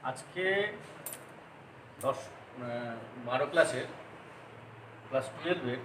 আজকে 12 ক্লাসের class 12-এর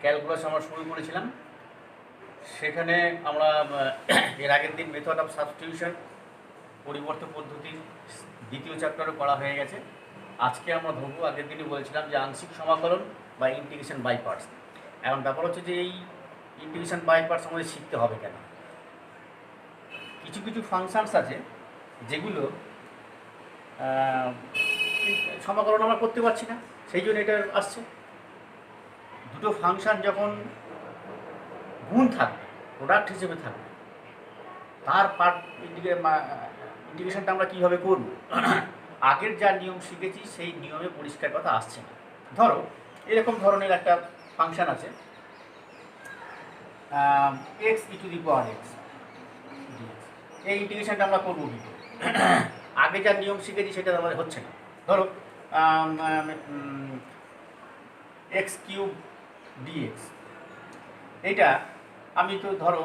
calculus আমরা শুরু করেছিলাম। সেখানে আমরা এর আগের দিন মেথড অফ সাবস্টিটিউশন পরিবর্ত পদ্ধতির দ্বিতীয় চ্যাপ্টারও পড়া হয়ে গেছে। আজকে আমরা ধরবো, আগের দিনই বলেছিলাম যে আংশিক সমাকলন বা ইন্টিগ্রেশন বাই পার্টস। এখন ব্যাপার হচ্ছে যে এই ইন্টিগ্রেশন বাই পার্টস আমাদের শিখতে হবে কেন। কিছু কিছু ফাংশানস আছে যেগুলো সমাকলন আমরা করতে পারছি না, সেই জন্য এটা আসছে। দুটো ফাংশান যখন গুণ থাকবে, প্রোডাক্ট হিসেবে থাকবে, তার পার্ট ইন্টিগ্রেশনটা আমরা কীভাবে করব আগের যা নিয়ম শিখেছি সেই নিয়মে পরিষ্কার কথা আসছে না। ধরো এরকম ধরনের একটা ফাংশান আছে x E to the power x, এই ইন্টিগ্রেশনটা আমরা করবো কী করে? আগে যা নিয়ম শিখেছি সেটা আমাদের হচ্ছে না। ধরো এক্স কিউব ডিএক্স, এইটা আমি তো ধরো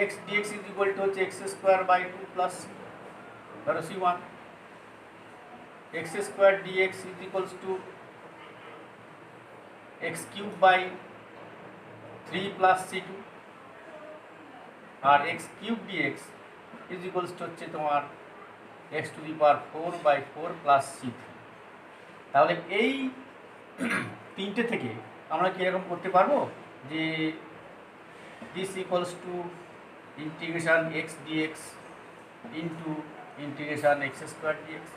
x dx is equal to হচ্ছে এক্স স্কোয়ার বাই 2 প্লাস ধরো c1, x square dx is equals to x cube by 3 plus c2, আর x cube dx is equals to হচ্ছে তোমার x to the power 4 by 4 plus c3। তাহলে এই তিনটে থেকে আমরা কি এরকম করতে পারবো যে this equals to integration x dx into integration x square dx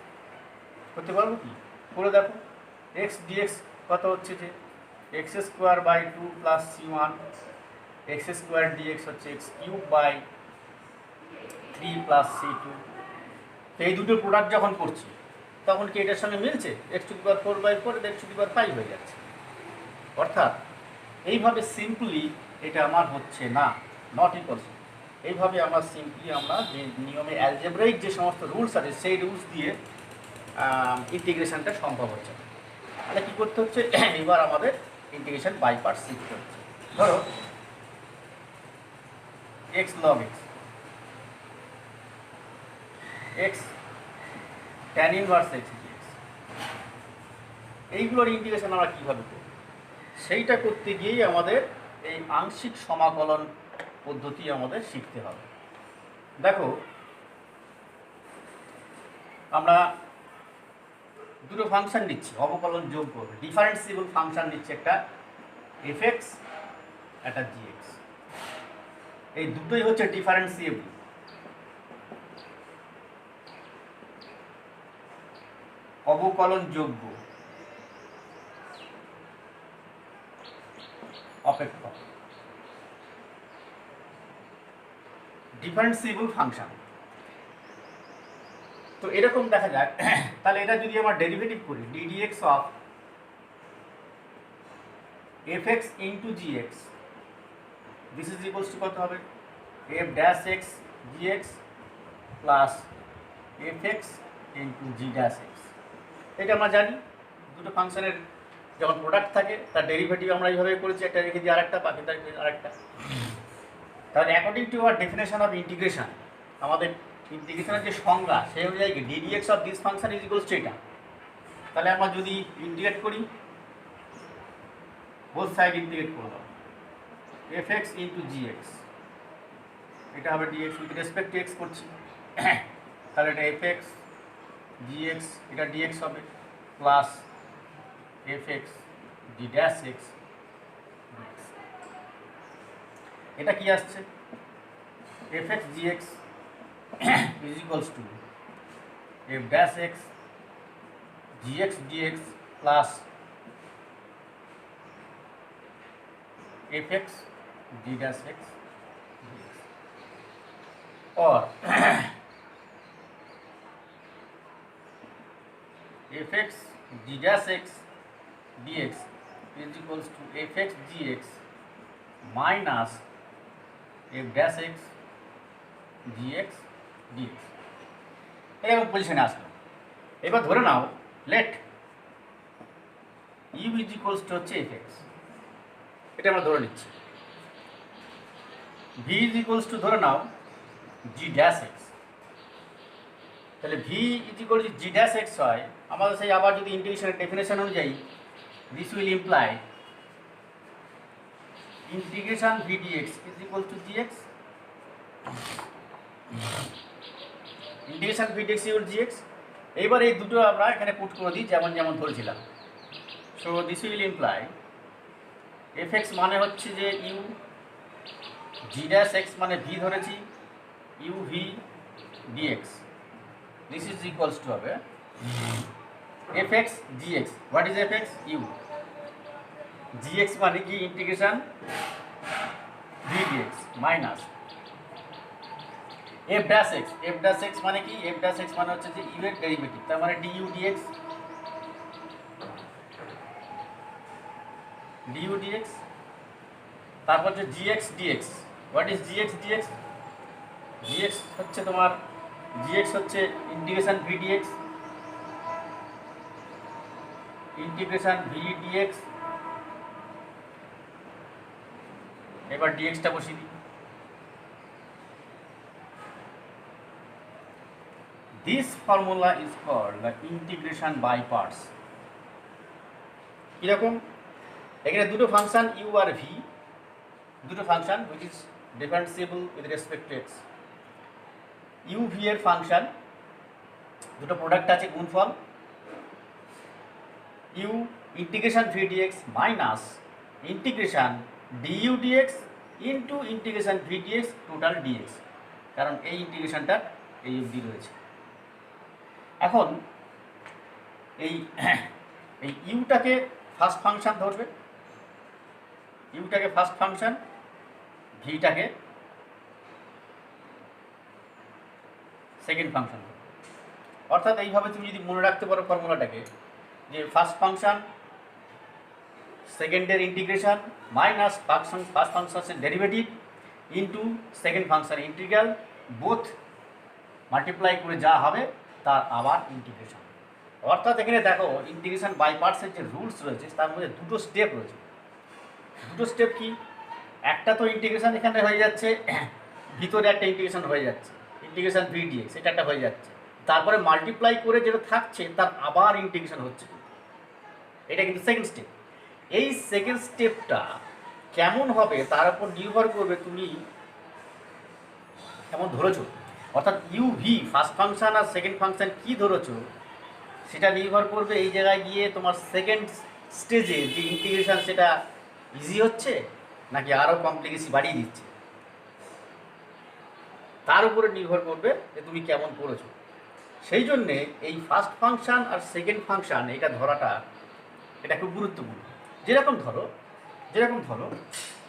করতে পারবো কি? করে দেখো, এক্স ডিএক্স কত হচ্ছে যে x square by 2 plus c1, x square dx হচ্ছে x cube by 3 plus c2। তো এই দুটো প্রোডাক্ট যখন করছি তখন কি এটার সঙ্গে মিলছে? X to the power 4 by 4 x to the power 5 হয়ে যাচ্ছে। অর্থাৎ এইভাবে সিম্পলি এটা আমার হচ্ছে না, নট ইকুয়ালস। এইভাবে আমরা সিম্পলি আমরা যে নিয়মে অ্যালজেব্রাইক যে সমস্ত রুলস আছে সেই রুলস দিয়ে ইন্টিগ্রেশনটা সম্ভব হচ্ছে। তাহলে কী করতে হচ্ছে? এবার আমাদের ইন্টিগ্রেশন বাই পার্টস শিখতে হচ্ছে। ধরো x log x, x tan inverse x dx, এইগুলোর ইন্টিগ্রেশন আমরা কীভাবে করব সেইটা করতে গিয়েই আমাদের এই আংশিক সমাকলন পদ্ধতি আমাদের শিখতে হবে। দেখো আমরা দুটো ফাংশন নিচ্ছি, অবকলন যোগ করবে, ডিফারেন্সিয়েবল ফাংশন নিচ্ছি, একটা এফ এক্স একটা জি এক্স। এই দুটোই হচ্ছে ডিফারেন্সিয়েবল। অবকলন যোগ্য অপেক্ষক ডিফারেন্সিয়েবল ফাংশন। তো এরকম দেখা যাক, তাহলে এটা যদি আমার ডেরিভেটিভ করি d dx of f x into g x, this is equals to কত হবে? F dash x g x plus f x into g dash x. এটা আমরা জানি দুটো ফাংশনের যখন প্রোডাক্ট থাকে তার ডেরিভেটিভ আমরা এইভাবে করেছি, একটা রেখে দিই আরেকটা, বাকিটা আরেকটা। তাহলে according to our definition of integration, আমাদের ইন্টিগ্রেশনের যে সংজ্ঞা সেই অনুযায়ী ddx of this function is equals two এটা। তাহলে আমরা যদি ইন্টিগ্রেট করি, বোথ সাইড ইন্টিগ্রেট করে দাও, f x into g x, এটা হবে dx with respect to x করছি। তাহলে এটা এফ এক্স জি এক্স, এটা ডিএক্স হবে plus f x d dash x. এটা কি আসছে? F x g x is equals to f dash x g x dx plus f x d dash x और f x d dash x d x is equals to f x g x minus F dash x g x d x. এরকম পজিশনে আসলো। এবার ধরে নাও let u is equals to হচ্ছে f x, এটা আমরা ধরে নিচ্ছি। ভি ইজ ইকুয়ালস টু ধরে নাও জি ড্যাশ এক্স, তাহলে v is equal to g dash x হয়, আমাদের সেই আবার যদি ইন্টিগ্রেশনের ডেফিনেশন অনুযায়ী this will imply integration v dx is equal to g x, integration v dx equal g x. এইবার এই দুটো আমরা এখানে পুট করে দিই যেমন যেমন ধরেছিলাম। So this will imply f x মানে হচ্ছে যে ইউ, জি ড্যাশ এক্স মানে ভি ধরেছি, u v dx, this is equals to হবে f x g x. What is f x? U. G x মানে কি? Integration v dx minus f dash x. F dash x মানে কি? F dash x মানে হচ্ছে যে you এর derivative, তার মানে ডিইউ ডিএক্স, ডিইউ ডিএক্স। তারপর হচ্ছে g x dx. What is g x dx? G x হচ্ছে তোমার, জি এক্স হচ্ছে integration v dx, integration v dx. এবার ডিএক্সটা বসিয়ে দিই। This formula is called the integration by parts. কীরকম? এখানে দুটো ফাংশন ইউ আর ভি, দুটো function which is differentiable with respect to x. U v এর ফাংশন দুটো প্রোডাক্ট আছে গুণফল, u integration v dx minus integration du dx into integration v dx total dx, কারণ এই ইন্টিগ্রেশনটা এই অবধি রয়েছে। এখন এই এই ইউটাকে ফার্স্ট ফাংশন ধরবে, ইউটাকে ফার্স্ট ফাংশন, ভিটাকে সেকেন্ড ফাংশন। অর্থাৎ এইভাবে তুমি যদি মনে রাখতে পারো ফর্মুলাটাকে, যে ফার্স্ট ফাংশন সেকেন্ডের ইন্টিগ্রেশন মাইনাস ফার্স্ট ফাংশনের derivative into second function integral, both multiply করে যা হবে তার আবার ইন্টিগ্রেশন। অর্থাৎ এখানে দেখো ইন্টিগ্রেশন বাই পার্টসের যে রুলস রয়েছে তার মধ্যে দুটো স্টেপ রয়েছে। দুটো স্টেপ কি? একটা তো ইন্টিগ্রেশন এখানে হয়ে যাচ্ছে, ভিতরে একটা ইন্টিগ্রেশন হয়ে যাচ্ছে, ইন্টিগ্রেশন ভি ডিএক্স, এটা একটা হয়ে যাচ্ছে, তারপরে মাল্টিপ্লাই করে যেটা থাকছে তার আবার ইন্টিগ্রেশন হচ্ছে, এটা কিন্তু সেকেন্ড স্টেপ। এই সেকেন্ড স্টেপটা কেমন হবে তার উপর নির্ভর করবে তুমি কেমন ধরেছো। অর্থাৎ ইউ ভি ফার্স্ট ফাংশন আর সেকেন্ড ফাংশন কী ধরেছো সেটা নির্ভর করবে এই জায়গায় গিয়ে তোমার সেকেন্ড স্টেজে যে ইন্টিগ্রেশন সেটা ইজি হচ্ছে নাকি আরও কমপ্লিকেসি বাড়িয়ে দিচ্ছে, তার উপরে নির্ভর করবে যে তুমি কেমন করেছো। সেই জন্যে এই ফার্স্ট ফাংশন আর সেকেন্ড ফাংশন এটা ধরাটা এটা খুব গুরুত্বপূর্ণ। যেরকম ধরো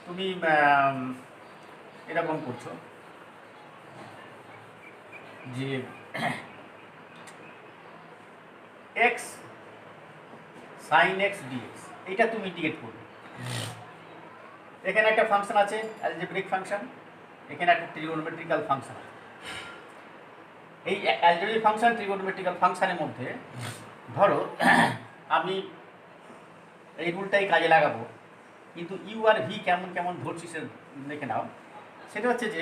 তুমি এরকম করছো যে এক্স সাইন এক্স ডিএক্স, এটা তুমি ইন্টিগ্রেট করবে। এখানে একটা ফাংশন আছে অ্যালজেব্রিক ফাংশন, এখানে একটা ট্রিগোনোমেট্রিক্যাল ফাংশন আছে। এই অ্যালজেব্রিক ফাংশন ট্রিগোনোমেট্রিক্যাল ফাংশনের মধ্যে ধরো আমি এই রুলটাই কাজে লাগাবো, কিন্তু ইউ আর ভি কেমন কেমন ধরছি সে দেখে নাও। সেটা হচ্ছে যে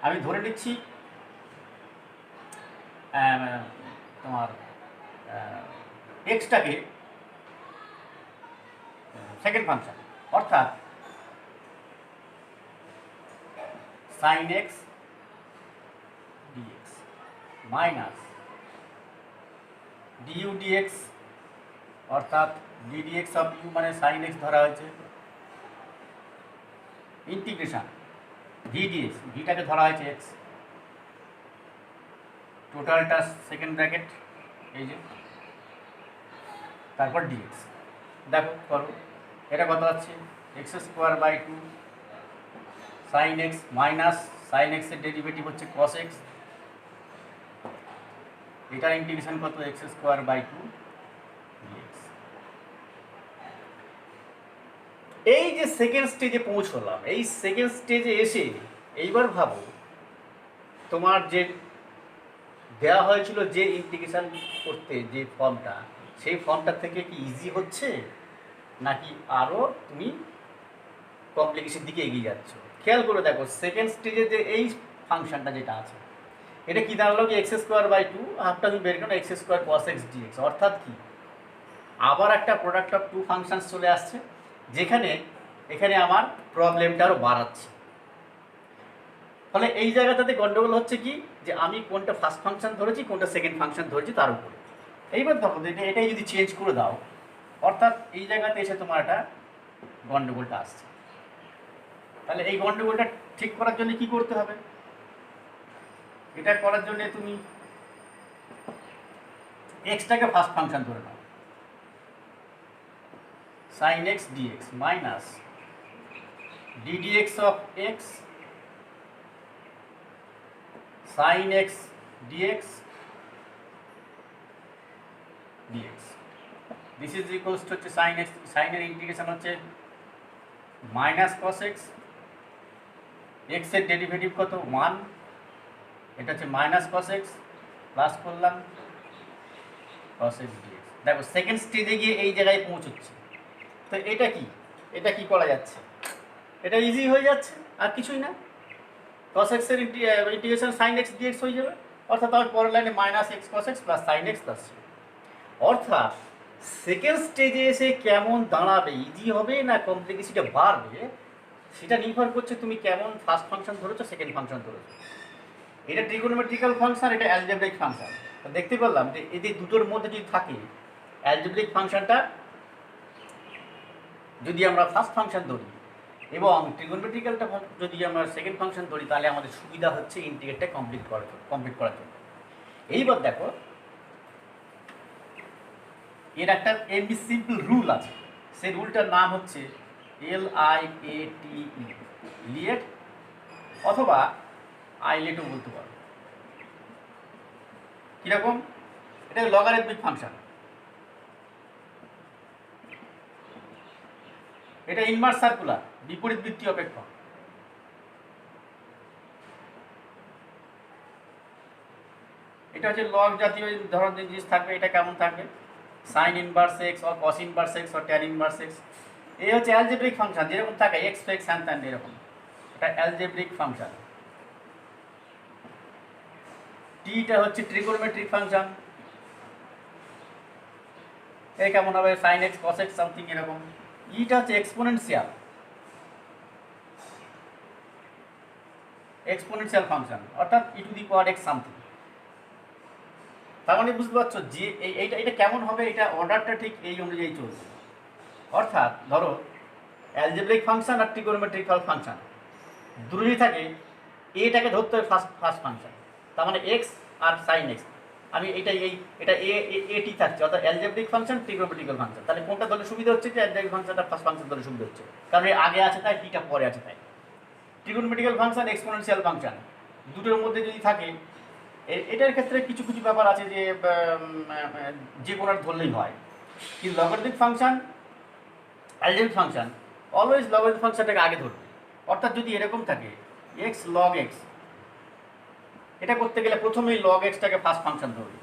আমি ধরে নিচ্ছি তোমার এক্সটাকে সেকেন্ড ফাংশন, অর্থাৎ sine x dx minus du dx, অর্থাৎ ডি ডিএক্স অফ ইউ মানে সাইন এক্স ধরা হয়েছে, ইন্টিগ্রেশন ভি ডিএক্স, ভিটাকে ধরা হয়েছে এক্স, টোটালটা সেকেন্ড ব্র্যাকেট এই যে, তারপর ডিএক্স। দেখো করো, এটা কত আছে? X square by 2 sine x minus sine এক্সের ডেরিভেটিভ হচ্ছে কস এক্স, এটার ইন্টিগ্রেশন কত? X square by 2 dx. এই যে সেকেন্ড স্টেজে পৌঁছলাম, এই সেকেন্ড স্টেজে এসে এইবার ভাবো তোমার যে দেওয়া হয়েছিল যে ইন্টিগ্রেশন করতে যে ফর্মটা, সেই ফর্মটা থেকে কি ইজি হচ্ছে নাকি আরও তুমি কমপ্লিকেশন দিকে এগিয়ে যাচ্ছ? খেয়াল করে দেখো সেকেন্ড স্টেজে যে এই ফাংশনটা যেটা আছে এটা কি দাঁড়ালো কি এক্স স্কোয়ার বাই টু, হাফটা তুমি বের করো x square cos x dx, অর্থাৎ কি আবার একটা প্রোডাক্ট অফ টু ফাংশনস চলে আসছে, যেখানে এখানে আমার প্রবলেমটা আরও বাড়াচ্ছে। ফলে এই জায়গাটাতে গন্ডগোল হচ্ছে কি যে আমি কোনটা ফার্স্ট ফাংশন ধরেছি কোনটা সেকেন্ড ফাংশন ধরেছি তার উপরে। এইবার দেখো এটাই যদি চেঞ্জ করে দাও, অর্থাৎ এই জায়গাতে এসে তোমার একটা গন্ডগোলটা আসছে। তাহলে এই গন্ডগোলটা ঠিক করার জন্য কি করতে হবে? এটা করার জন্য তুমি এক্সটাকে ফার্স্ট ফাংশন ধরে নাও, sin x dx minus ddx of x sin x dx dx. This is equals to sin x, sin এর ইন্টিগ্রেশন হচ্ছে মাইনাস cos x, x এর ডেরিভেটিভ কত 1, এটা হচ্ছে মাইনাস cos x প্লাস করলাম cos x dx। দেখো second স্টেজে গিয়ে এই জায়গায় পৌঁছচ্ছে। তো এটা কি করা যাচ্ছে? এটা ইজি হয়ে যাচ্ছে, আর কিছুই না। cos x এর ইন্টিগ্রেশন sin x dx হয়ে যাবে, অর্থাৎ আমার পরের লাইনে minus x cos x plus sin x plus, অর্থাৎ সেকেন্ড স্টেজে এসে কেমন দাঁড়াবে, ইজি হবে না কমপ্লেক্সিটিটা বাড়বে, সেটা নির্ভর করছে তুমি কেমন ফার্স্ট ফাংশন ধরেছো সেকেন্ড ফাংশন ধরেছো। এটা ট্রিগোনোমেট্রিক্যাল ফাংশন, এটা অ্যালজেব্রিক ফাংশন। দেখতে পেলাম যে এদের দুটোর মধ্যে যদি থাকে অ্যালজেব্রিক ফাংশনটা যদি আমরা ফার্স্ট ফাংশন ধরি এবং ট্রিগোনোমেট্রিক্যালটা যদি আমরা সেকেন্ড ফাংশন ধরি, তাহলে আমাদের সুবিধা হচ্ছে ইন্টিগ্রেটটা কমপ্লিট করার জন্য। এইবার দেখো এর একটা এমনি সিম্পল রুল আছে, সেই রুলটার নাম হচ্ছে LIATE, লিয়েট অথবা আইলেটও বলতে পারো। কীরকম? এটা লগারিদমিক ফাংশন, এটা ইনভার্স সার্কুলার, বিপরীত বৃত্তীয় অপেক্ষক। এটা হচ্ছে লগ জাতীয় ধরনের জিনিস থাকবে। এটা কেমন থাকবে? Sign inverse x or cos inverse x or tan inverse x. এই হচ্ছে অ্যালজেব্রিক ফাংশন, যেরকম থাকে এক্স এক্স হ্যান ত্যান এরকম, এটা অ্যালজেব্রিক ফাংশন। টিটা হচ্ছে ট্রিগোনোমেট্রিক ফাংশন, এই কেমন হবে sine x cos x something এরকম। ইটা হচ্ছে এক্সপোনেনশিয়াল ফাংশন, অর্থাৎ e to the power x something. তার মানে বুঝতে পারছো যে এটা কেমন হবে, এটা অর্ডারটা ঠিক এই অনুযায়ী চলছে। অর্থাৎ ধরো অ্যালজেব্রিক ফাংশন আর ট্রিগোনোমেট্রিক্যাল ফাংশন দুটোই থাকে, এটাকে ধরতে হবে ফার্স্ট ফাংশন, তার মানে এক্স আর সাইন এক্স। আমি এটা এটি থাকছে, অর্থাৎ অ্যালজেব্রিক ফাংশন ট্রিগোনোমেট্রিক্যাল ফাংশন। তাহলে কোনটা ধরলে সুবিধা হচ্ছে? যে অ্যালজেব্রিক ফাংশনটা ফার্স্ট ফাংশন ধরলে সুবিধা হচ্ছে, কারণ আগে আছে তাই, টিটা পরে আছে তাই। ট্রিগোনোমেট্রিক্যাল ফাংশন এক্সপোনেনশিয়াল ফাংশন, দুটোর মধ্যে যদি থাকে, এটার ক্ষেত্রে কিছু কিছু ব্যাপার আছে যে কোনো ধরলেই হয়। কিন্তু logarithmic function, algebraic function always logarithmic ফাংশনটাকে আগে ধরবে। অর্থাৎ যদি এরকম থাকে এক্স লগ এক্স, এটা করতে গেলে প্রথমেই লগ এক্সটাকে ফার্স্ট ফাংশন ধরবে।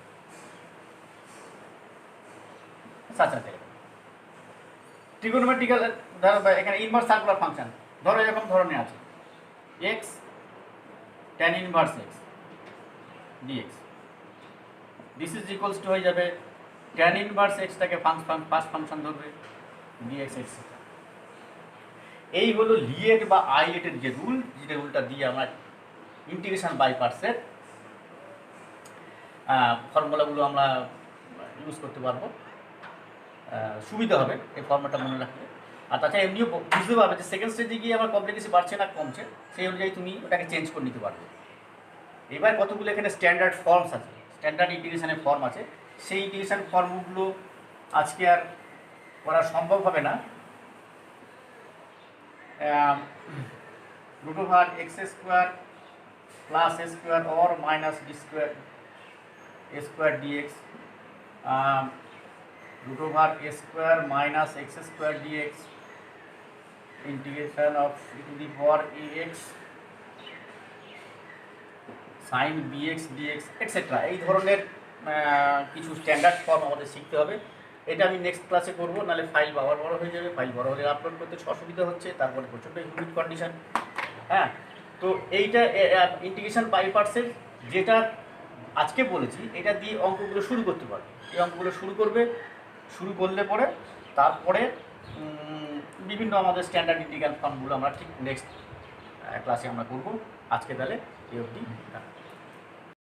ট্রিগোনোমেট্রিক্যাল ধরো এখানে ইনভার্স সার্কুলার ফাংশন, ধরো এরকম ধরনের আছে x tan inverse x dx, this is equals to হয়ে যাবে ট্যান ইনভার্স এক্সটাকে ফার্স্ট ফাংশন ধরবে ডিএক্স এক্স। এই হলো লিয়েট বা আইলেটের যে রুল, যে রুলটা দিয়ে আমরা ইন্টিগ্রেশন বাই পার্টসের ফর্মুলাগুলো আমরা ইউজ করতে পারবো, সুবিধা হবে এই ফর্মুলাটা মনে রাখলে। আর তাছাড়া এমনিও বুঝতে পারবে যে সেকেন্ড স্টেজে গিয়ে আমার কমপ্লেক্সিটি বাড়ছে না কমছে, সেই অনুযায়ী তুমি ওটাকে চেঞ্জ করে নিতে পারবে। এবার কতগুলো এখানে স্ট্যান্ডার্ড ফর্মস আছে, স্ট্যান্ডার্ড ইন্টিগ্রেশনের ফর্ম আছে, সেই ইন্টিগ্রেশন ফর্মগুলো আজকে আর করা সম্ভব হবে না। Root over x square plus a square or minus d square a square dx, root over a square minus x square dx, integration of e to the power ax sin bx dx etc. এই ধরনের কিছু standard form আমাদের শিখতে হবে। এটা আমি next ক্লাসে করবো, নাহলে ফাইল বড় হয়ে যাবে। ফাইল বড় হলে আপলোড করতে অসুবিধা হচ্ছে, তারপরে প্রচণ্ড হিউমিড কন্ডিশন। হ্যাঁ, তো এইটা ইন্টিগ্রেশন বাই পার্টসের যেটা আজকে বলেছি এটা দিয়ে অঙ্কগুলো শুরু করতে পারবে। এই অঙ্কগুলো শুরু করবে, শুরু করলে পরে তারপরে বিভিন্ন আমাদের স্ট্যান্ডার্ড ইন্টিগ্রাল ফর্মগুলো আমরা ঠিক নেক্সট ক্লাসে আমরা করব। আজকে তাহলে এই অবধি।